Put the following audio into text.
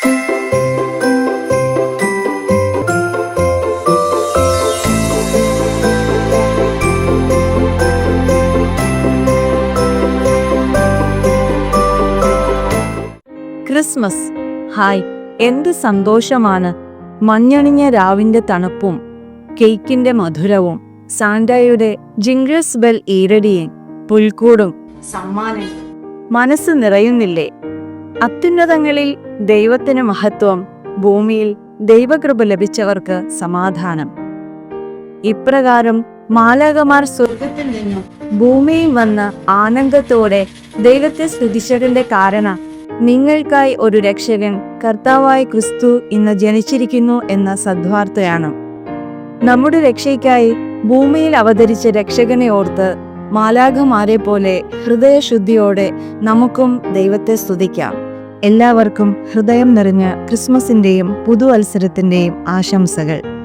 Christmas. Hi, എന്ത് സന്തോഷമാണ്! മഞ്ഞണിഞ്ഞ രാവിന്റെ തണുപ്പും കേക്കിന്റെ മധുരവും സാന്റായുടെ ജിംഗിൾസ് ബെൽ ഈരടിയും പുൽക്കൂടും സമ്മാനം മനസ്സ് നിറയുന്നില്ലേ? അത്യുന്നതങ്ങളിൽ ദൈവത്തിന് മഹത്വം, ഭൂമിയിൽ ദൈവകൃപ ലഭിച്ചവർക്ക് സമാധാനം. ഇപ്രകാരം മാലാഖമാർ സ്വർഗത്തിൽ നിന്നും ഭൂമിയിൽ വന്ന് ആനന്ദത്തോടെ ദൈവത്തെ സ്തുതിച്ചതിന്റെ കാരണം നിങ്ങൾക്കായി ഒരു രക്ഷകൻ, കർത്താവായ ക്രിസ്തു ഇന്ന് ജനിച്ചിരിക്കുന്നു എന്ന സദ്വാർത്തയാണ്. നമ്മുടെ രക്ഷയ്ക്കായി ഭൂമിയിൽ അവതരിച്ച രക്ഷകനെ ഓർത്ത് മാലാഖമാരെ പോലെ ഹൃദയശുദ്ധിയോടെ നമുക്കും ദൈവത്തെ സ്തുതിക്കാം. എല്ലാവർക്കും ഹൃദയം നിറഞ്ഞ ക്രിസ്മസിന്റെയും പുതുവത്സരത്തിന്റെയും ആശംസകൾ.